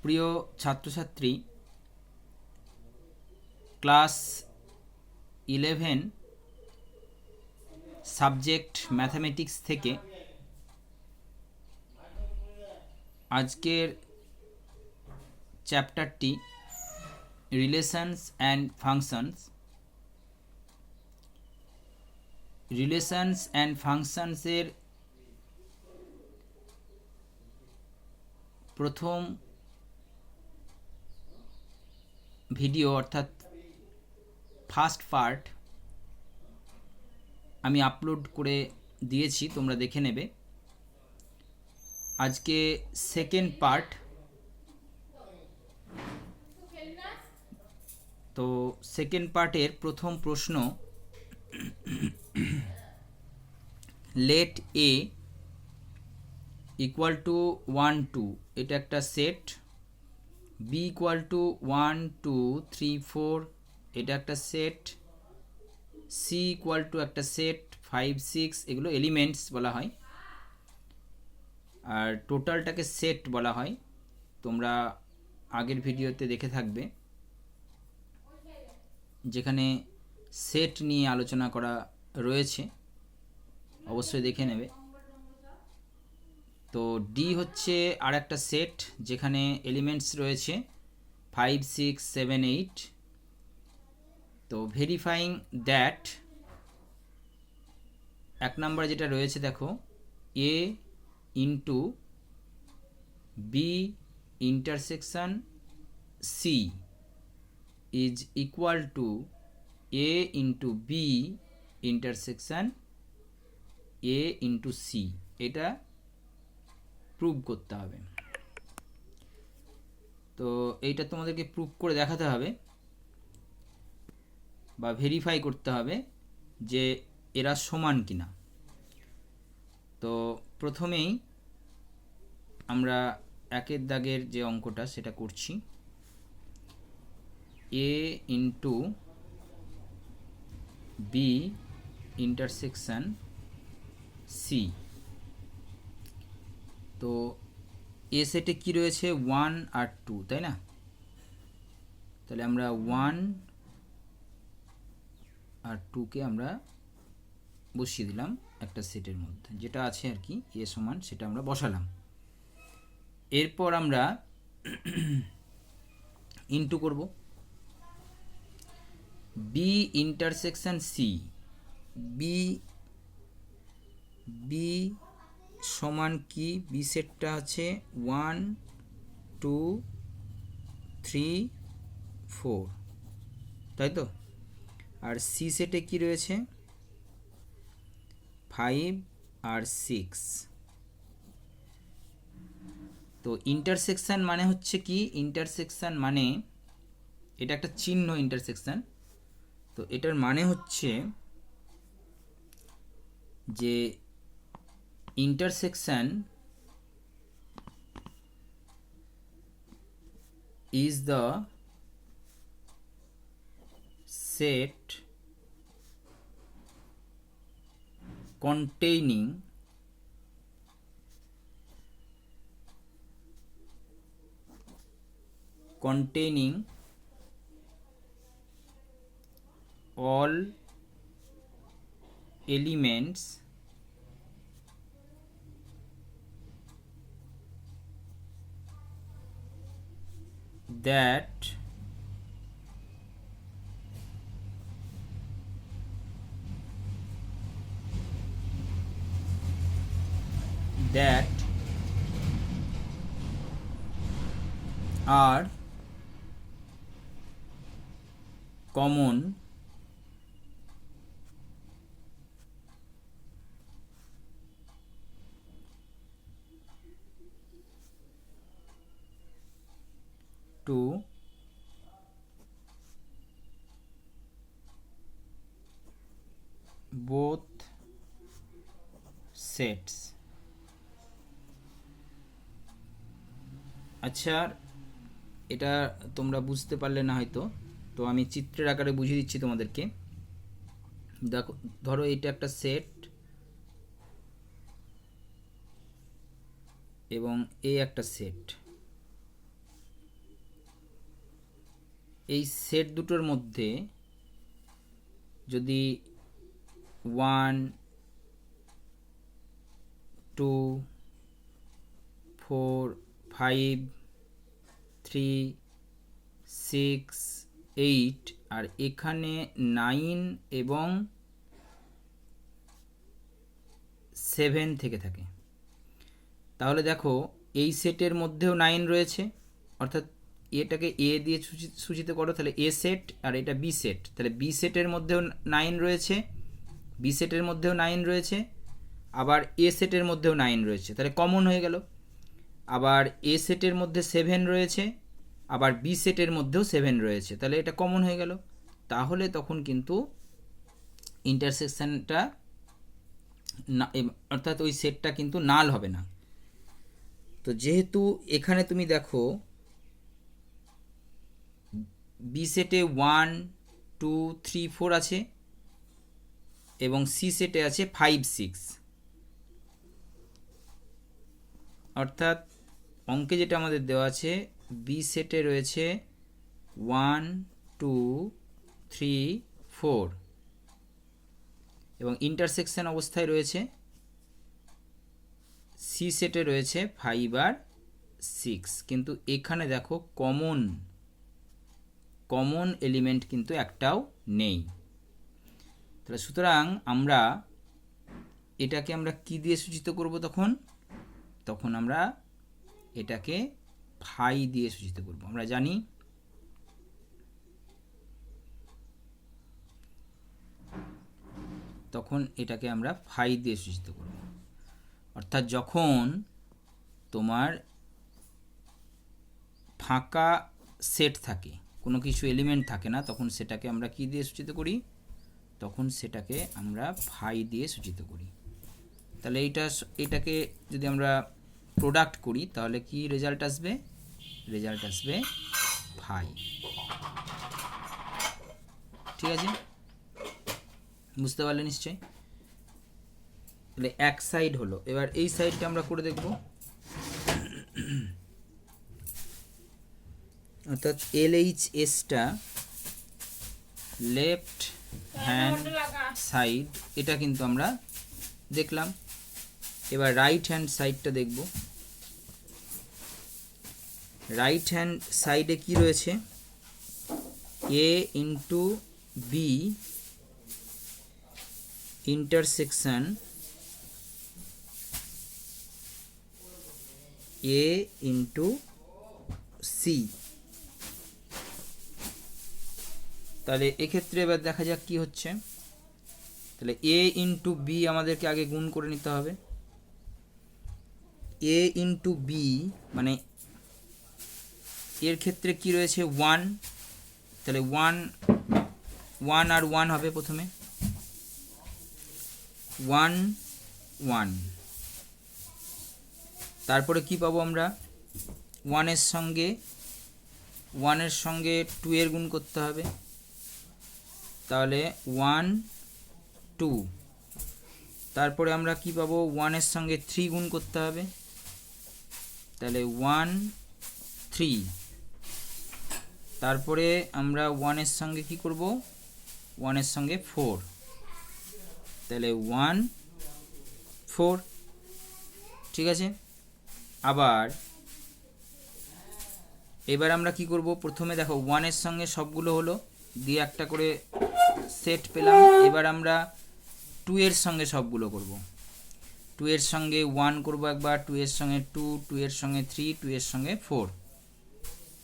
প্রিয় ছাত্রছাত্রী, class 11 subject mathematics থেকে আজকের চ্যাপ্টারটি রিলেশনস অ্যান্ড ফাংশনস। রিলেশনস অ্যান্ড ফাংশনসের প্রথম ভিডিও অর্থাৎ ফার্স্ট পার্ট আমি আপলোড করে দিয়েছি, তোমরা দেখে নেবে। আজকে সেকেন্ড পার্ট। তো সেকেন্ড পার্টের প্রথম প্রশ্ন, লেট এ ইকুয়াল টু 1 2, এটা একটা সেট। বি ইকুয়াল টু 1 2 3 4, এটা একটা সেট। সি ইকুয়াল টু একটা সেট 5 6, এগুলো এলিমেন্টস বলা হয়, আর টোটালটাকে সেট বলা হয়। তোমরা আগের ভিডিওতে দেখে থাকবে যেখানে সেট নিয়ে আলোচনা করা রয়েছে, অবশ্যই দেখে নেবে। তো ডি হচ্ছে আর একটা সেট যেখানে এলিমেন্টস রয়েছে 5 6 7 8। তো ভেরিফাইং দ্যাট, এক নম্বরে যেটা রয়েছে দেখো, A into B intersection C is equal to A into B intersection A into C, এটা প্রুভ করতে হবে। তো এইটা তোমাদেরকে প্রুভ করে দেখাতে হবে বা ভেরিফাই করতে হবে যে এরা সমান কিনা। তো প্রথমেই আমরা একের দাগের যে অঙ্কটা সেটা করছি। এ ইন্টু বি ইন্টারসেকশন সি। তো এ সেটে কি রয়েছে 1 আর 2, তাই না? তাহলে আমরা 1 আর 2কে আমরা বসিয়ে দিলাম একটা সেটের মধ্যে, যেটা আছে আর কি এ সমান, সেটা আমরা বসালাম। এরপর আমরা ইন্টু করব বি ইন্টারসেকশন সি। বি সমান কি? বি সেটটা আছে 1 2 3 4, তাই তো? আর সি সেটে কি রয়েছে 5 আর 6। তো ইন্টারসেকশন মানে হচ্ছে কি? ইন্টারসেকশন মানে এটা একটা চিহ্ন, ইন্টারসেকশন। তো এটার মানে হচ্ছে যে intersection is the set containing all elements that are common to both sets। আচ্ছা, এটা তোমরা বুঝতে পারলে না হয়তো, তো আমি চিত্রের আকারে বুঝিয়ে দিচ্ছি তোমাদেরকে। দেখো, ধরো এটা একটা সেট এবং এ একটা সেট। এই সেট দুটোর মধ্যে যদি 1 2 4 5 3 6 8 আর এখানে 9 এবং 7 থেকে থাকে, তাহলে দেখো এই সেটের মধ্যেও 9 রয়েছে, অর্থাৎ এটাকে এ দিয়ে সূচিত করো, তাহলে এ সেট আর এটা বি সেট, তাহলে বি সেটের মধ্যেও 9 রয়েছে, বি সেটের মধ্যেও 9 রয়েছে, আবার এ সেটের মধ্যেও 9 রয়েছে, তাহলে কমন হয়ে গেল। আবার এ সেটের মধ্যে 7 রয়েছে, আবার বি সেটের মধ্যেও 7 রয়েছে, তাহলে এটা কমন হয়ে গেল। তাহলে তখন কিন্তু ইন্টারসেকশনটা না, অর্থাৎ ওই সেটটা কিন্তু নাল হবে না। তো যেহেতু এখানে তুমি দেখো বি সেটে 1 2 3 4 আছে এবং সি সেটে আছে 5 6, অর্থাৎ অঙ্কে যেটা আমাদের দেওয়া আছে বি সেটে রয়েছে 1 2 3 4 এবং ইন্টারসেকশন অবস্থায় রয়েছে, সি সেটে রয়েছে 5 আর 6, কিন্তু এখানে দেখো কমন এলিমেন্ট কিন্তু একটাও নেই। তাহলে সুতরাং এটাকে আমরা কি দিয়ে সূচিত করব? তখন আমরা এটাকে ফাই দিয়ে সূচিত করব। আমরা জানি তখন এটাকে আমরা ফাই দিয়ে সূচিত করব, অর্থাৎ যখন তোমার ফাঁকা সেট থাকে, কোনো কিছু এলিমেন্ট থাকে না, তখন সেটাকে আমরা কি দিয়ে সূচিত করি? তখন সেটাকে আমরা ফাই দিয়ে সূচিত করি। তাহলে এটাকে যদি আমরা প্রোডাক্ট করি তাহলে কি রেজাল্ট আসবে? রেজাল্ট আসবে ফাই। ঠিক আছে, বুঝতে পারলে নিশ্চয়ই? তাহলে এক সাইড হলো, এবার এই সাইডটা আমরা করে দেখব। অর্থাৎ LHSটা লেফট হ্যান্ড সাইড, এটা কিন্তু আমরা দেখলাম। এবার রাইট হ্যান্ড সাইডটা দেখব। রাইট হ্যান্ড সাইডে কি রয়েছে? A into B intersection A into C. তাহলে এক্ষেত্রে এবার দেখা যাক কি হচ্ছে। তাহলে A ইন্টু বি আমাদেরকে আগে গুণ করে নিতে হবে। A ইন্টু বি মানে এর ক্ষেত্রে কি রয়েছে? 1, তাহলে 1 আর 1 হবে প্রথমে, 1 1। তারপরে কি পাবো আমরা? 1 এর সঙ্গে 2 এর গুণ করতে হবে, তাহলে 1 2। তারপরে আমরা কি পাবো? 1 এর সঙ্গে 3 গুণ করতে হবে, তাহলে 1 3। তারপরে আমরা 1 এর সঙ্গে কি করব? 1 এর সঙ্গে 4, তাহলে 1 4। ঠিক আছে, আবার এবার আমরা কি করব? প্রথমে দেখো 1 এর সঙ্গে সবগুলো হলো, দিয়ে একটা করে সেট পেলাম। এবার আমরা 2 এর সঙ্গে সবগুলো করব। 2 এর সঙ্গে 1 করব একবার, 2 এর সঙ্গে 2, 2 এর সঙ্গে 3, 2 এর সঙ্গে 4।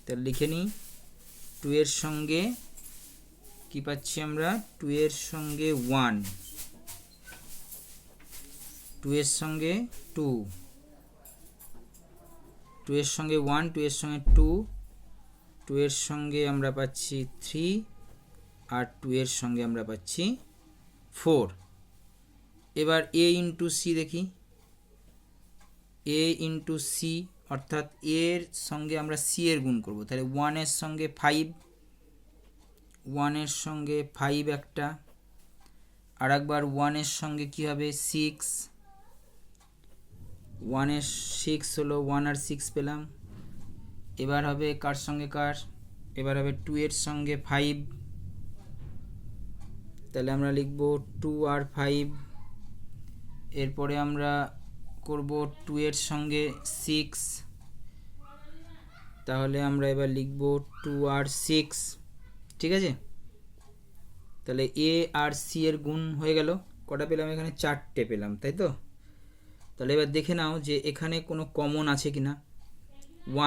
তাহলে লিখে নিই, 2 এর সঙ্গে কি পাচ্ছি আমরা? 2 এর সঙ্গে 1, 2 এর সঙ্গে 2, 2 এর সঙ্গে 1, 2 এর সঙ্গে 2, 2 এর সঙ্গে আমরা পাচ্ছি 3, আর 2 এর সঙ্গে আমরা পাচ্ছি 4। এবার A ইন্টু সি দেখি। A ইন্টু সি অর্থাৎ এর সঙ্গে আমরা সি এর গুণ করব, তাহলে 1 এর সঙ্গে 5, 1 এর সঙ্গে 5 একটা, আর একবার 1 এর সঙ্গে কি হবে? 6, 1 এর 6 হলো, 1 আর 6 পেলাম। এবার হবে কার সঙ্গে কার? এবার হবে 2 এর সঙ্গে 5, তাহলে আমরা লিখব 2 আর 5। এরপরে আমরা করব 2 এর সঙ্গে 6, তাহলে আমরা এবার লিখব 2 আর 6, ঠিক আছে। তাহলে এ আর সি এর গুণ হয়ে গেল, কটা পেলাম এখানে 4টে পেলাম, তাই তো। তাহলে এবার দেখে নাও যে এখানে কোনো কমন আছে কিনা।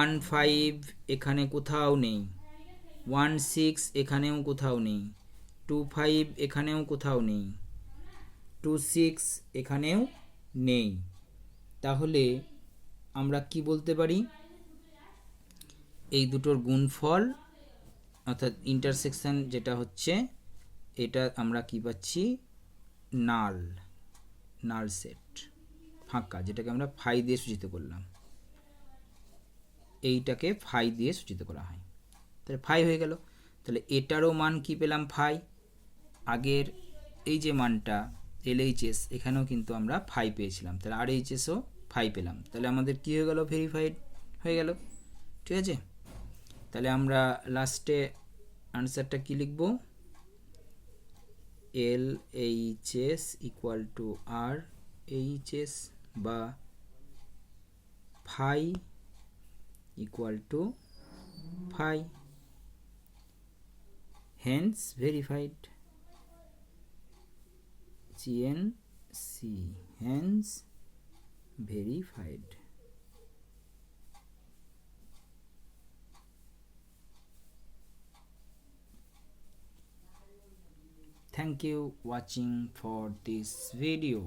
1 5 এখানে কোথাও নেই, 1 6 এখানেও কোথাও নেই, 2 5 এখানেও কোথাও নেই, 2 6 এখানেও নেই। তাহলে আমরা কি বলতে পারি, এই দুটোর গুণফল অর্থাৎ ইন্টারসেকশন যেটা হচ্ছে, এটা আমরা কি পাচ্ছি, নাল, নাল সেট, ফাঁকা, যেটাকে আমরা ফাই দিয়ে সূচিত করলাম, এইটাকে ফাই দিয়ে সূচিত করা হয়। তাহলে ফাই হয়ে গেল। তাহলে এটারও মান কি পেলাম, ফাই। আগের এই যে মানটা LHS, এখানেও কিন্তু আমরা ফাই পেয়েছিলাম, তাহলে RHSও ফাই পেলাম, তাহলে আমাদের কি হয়ে গেল, ভেরিফাইড হয়ে গেল, ঠিক আছে। তাহলে আমরা লাস্টে আনসারটা কি লিখব, LHS ইকুয়াল টু RHS বা phi equal to phi, hence verified, GNC, hence verified. Thank you watching for this video.